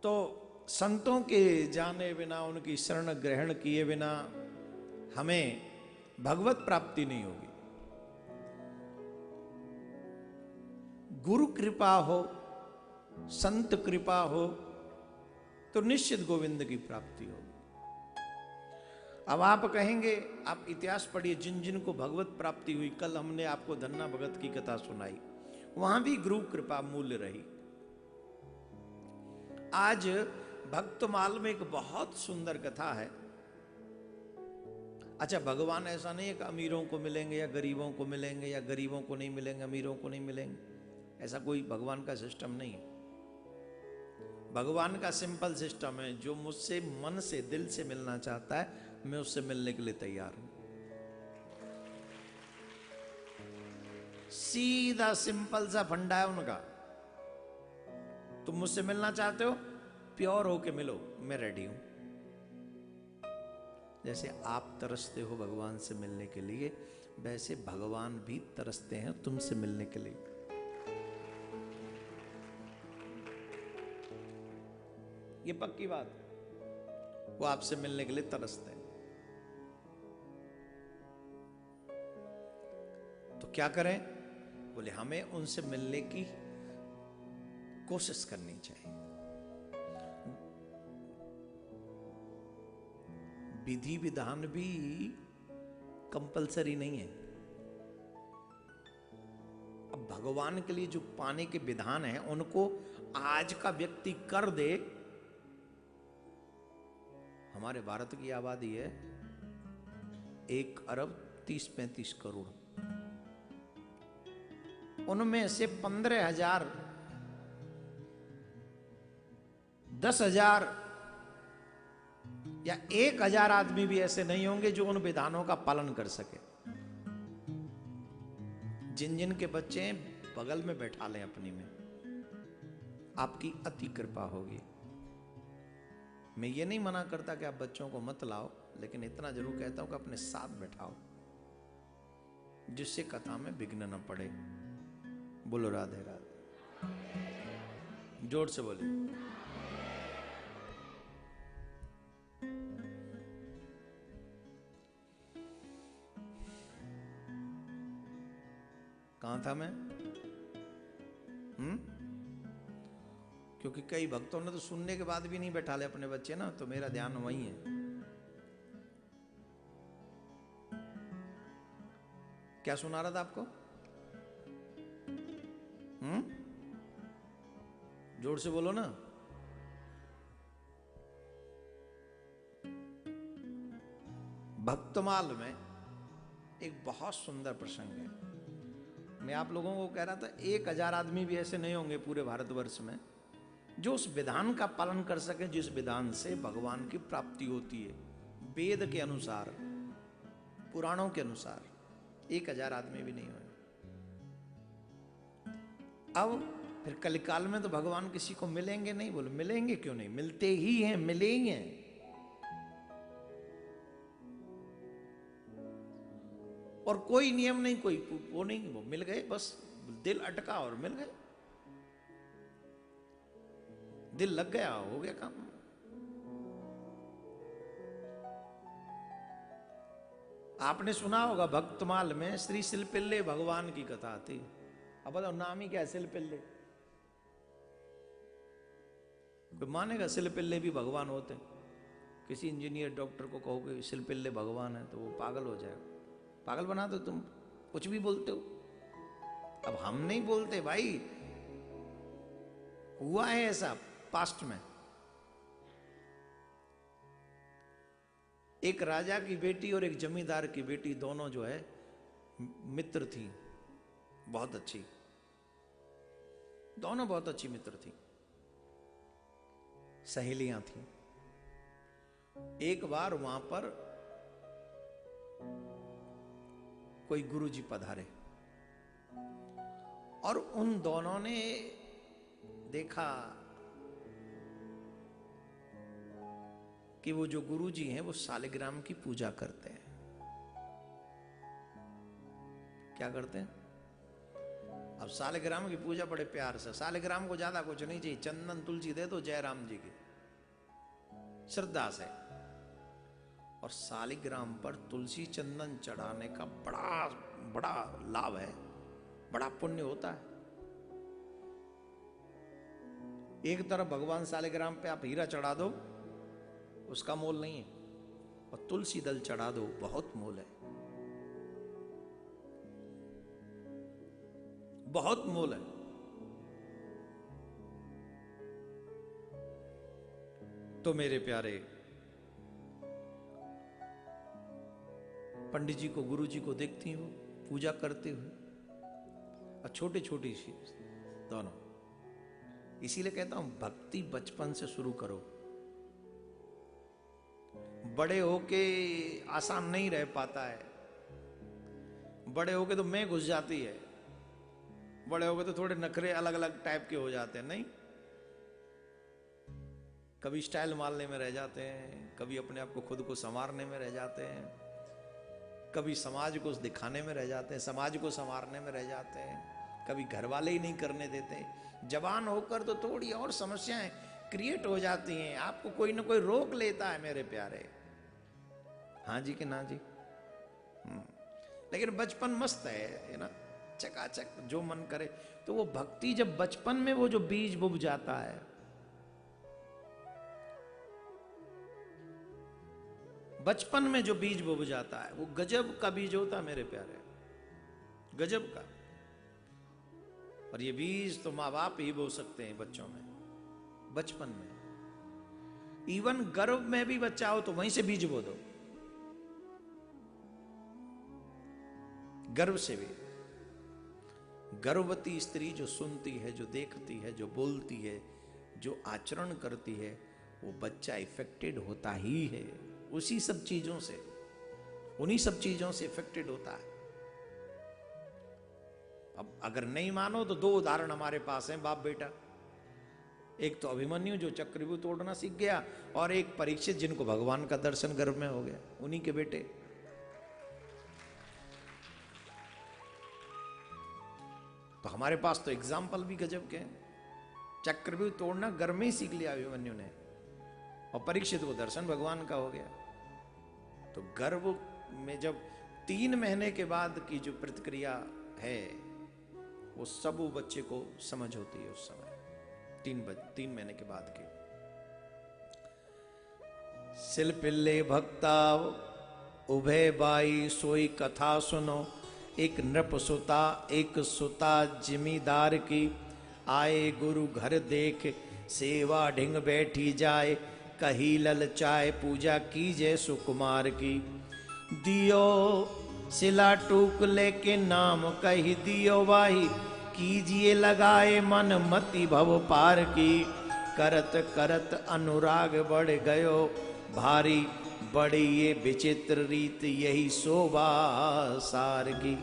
तो संतों के जाने बिना, उनकी शरण ग्रहण किए बिना हमें भगवत प्राप्ति नहीं होगी। गुरु कृपा हो, संत कृपा हो तो निश्चित गोविंद की प्राप्ति होगी। अब आप कहेंगे, आप इतिहास पढ़िए, जिन जिन को भगवत प्राप्ति हुई, कल हमने आपको धन्ना भगत की कथा सुनाई, वहां भी गुरु कृपा मूल्य रही। आज भक्तमाल में एक बहुत सुंदर कथा है। अच्छा, भगवान ऐसा नहीं है कि अमीरों को मिलेंगे या गरीबों को मिलेंगे, या गरीबों को नहीं मिलेंगे अमीरों को नहीं मिलेंगे, ऐसा कोई भगवान का सिस्टम नहीं है। भगवान का सिंपल सिस्टम है, जो मुझसे मन से दिल से मिलना चाहता है, मैं उससे मिलने के लिए तैयार हूं। सीधा सिंपल सा फंडा है उनका। तुम मुझसे मिलना चाहते हो, प्योर होके मिलो, मैं रेडी हूं। जैसे आप तरसते हो भगवान से मिलने के लिए, वैसे भगवान भी तरसते हैं तुमसे मिलने के लिए। ये पक्की बात, वो आपसे मिलने के लिए तरसते हैं। तो क्या करें? बोले हमें उनसे मिलने की कोशिश करनी चाहिए। विधि विधान भी कंपलसरी नहीं है। अब भगवान के लिए जो पाने के विधान है, उनको आज का व्यक्ति कर दे। हमारे भारत की आबादी है 1 अरब 30-35 करोड़। उनमें से 15,000, 10,000 या 1,000 आदमी भी ऐसे नहीं होंगे जो उन विधानों का पालन कर सके। जिन जिन के बच्चे बगल में बैठा लें अपनी में, आपकी अति कृपा होगी। मैं ये नहीं मना करता कि आप बच्चों को मत लाओ, लेकिन इतना जरूर कहता हूं कि अपने साथ बैठाओ, जिससे कथा में विघ्न न पड़े। बोलो राधे राधे। जोर से बोलिए। कहां था मैं? क्योंकि कई भक्तों ने तो सुनने के बाद भी नहीं बैठा ले अपने बच्चे ना, तो मेरा ध्यान वहीं है। क्या सुना रहा था आपको? जोर से बोलो ना। भक्तमाल में एक बहुत सुंदर प्रसंग है। मैं आप लोगों को कह रहा था 1,000 आदमी भी ऐसे नहीं होंगे पूरे भारतवर्ष में जो उस विधान का पालन कर सके, जिस विधान से भगवान की प्राप्ति होती है। वेद के अनुसार, पुराणों के अनुसार 1,000 आदमी भी नहीं हुए। अब फिर कलिकाल में तो भगवान किसी को मिलेंगे नहीं। बोले मिलेंगे क्यों नहीं, मिलते ही हैं, मिलेंगे। और कोई नियम नहीं, कोई वो नहीं, वो मिल गए, बस दिल अटका और मिल गए। दिल लग गया, हो गया काम। आपने सुना होगा भक्तमाल में श्री शिलपिल्ले भगवान की कथा आती। अब बताओ, नाम ही क्या है शिलपिल्ले? कोई मानेगा शिलपिल्ले भी भगवान होते? किसी इंजीनियर डॉक्टर को कहोगे शिलपिल्ले भगवान है तो वो पागल हो जाएगा। पागल बना दो, तुम कुछ भी बोलते हो। अब हम नहीं बोलते भाई, हुआ है ऐसा पास्ट में। एक राजा की बेटी और एक जमींदार की बेटी, दोनों जो है मित्र थी, बहुत अच्छी, दोनों बहुत अच्छी मित्र थी, सहेलियां थी। एक बार वहां पर कोई गुरुजी पधारे और उन दोनों ने देखा कि वो जो गुरुजी हैं वो शालिग्राम की पूजा करते हैं। क्या करते हैं? अब सालिग्राम की पूजा बड़े प्यार से, सालिग्राम को ज्यादा कुछ नहीं चाहिए, चंदन तुलसी दे दो जयराम जी की श्रद्धा से। और सालिग्राम पर तुलसी चंदन चढ़ाने का बड़ा बड़ा लाभ है, बड़ा पुण्य होता है। एक तरफ भगवान सालिग्राम पे आप हीरा चढ़ा दो, उसका मोल नहीं है, और तुलसी दल चढ़ा दो, बहुत मोल है, बहुत मोल है। तो मेरे प्यारे, पंडित जी को, गुरु जी को देखती हो पूजा करते हुए, और छोटे छोटी दोनों। इसीलिए कहता हूं भक्ति बचपन से शुरू करो, बड़े होके आसान नहीं रह पाता है, बड़े होके तो मैं घुस जाती है, बड़े होके तो थोड़े नखरे अलग अलग टाइप के हो जाते हैं, नहीं? कभी स्टाइल मारने में रह जाते हैं, कभी अपने आप को खुद को संवारने में रह जाते हैं, कभी समाज को दिखाने में रह जाते हैं, समाज को संवारने में रह जाते हैं, कभी घर वाले ही नहीं करने देते। जवान होकर तो थोड़ी और समस्याएं क्रिएट हो जाती हैं, आपको कोई ना कोई रोक लेता है मेरे प्यारे। हाँ जी कि ना जी? लेकिन बचपन मस्त है ना, चकाचक जो मन करे। तो वो भक्ति जब बचपन में वो जो बीज बुब जाता है, बचपन में जो बीज बुब जाता है, वो गजब का बीज होता है मेरे प्यारे, गजब का। और ये बीज तो माँ बाप ही बो सकते हैं बच्चों में, बचपन में। इवन गर्भ में भी बच्चा हो तो वहीं से बीज बो दो, गर्भ से भी। गर्भवती स्त्री जो सुनती है, जो देखती है, जो बोलती है, जो आचरण करती है, वो बच्चा इफेक्टेड होता ही है उसी सब चीजों से, उन्हीं सब चीजों से इफेक्टेड होता है। अब अगर नहीं मानो तो दो उदाहरण हमारे पास हैं बाप बेटा। एक तो अभिमन्यु जो चक्रव्यूह तोड़ना सीख गया, और एक परीक्षित जिनको भगवान का दर्शन गर्भ में हो गया, उन्हीं के बेटे। तो हमारे पास तो एग्जाम्पल भी गजब के हैं। चक्रव्यूह तोड़ना गर्भ में ही सीख लिया अभिमन्यु ने, और परीक्षित को दर्शन भगवान का हो गया। तो गर्भ में जब 3 महीने के बाद की जो प्रतिक्रिया है, वो सब वो बच्चे को समझ होती है उस समय, 3 महीने के बाद की। सिलपिल्ले भक्ता उभय बाई सोई कथा सुनो, एक नृप सुता एक सुता जिमीदार की, आए गुरु घर देख सेवा ढिंग बैठी जाए, कही ललचाए पूजा कीजे सुकुमार की। दियो सिला टूक लेके नाम कही दियो वाही, कीजिए लगाए मन मति भव पार की। करत करत अनुराग बढ़ गयो भारी, बड़ी ये विचित्र रीत यही शोभा सार की।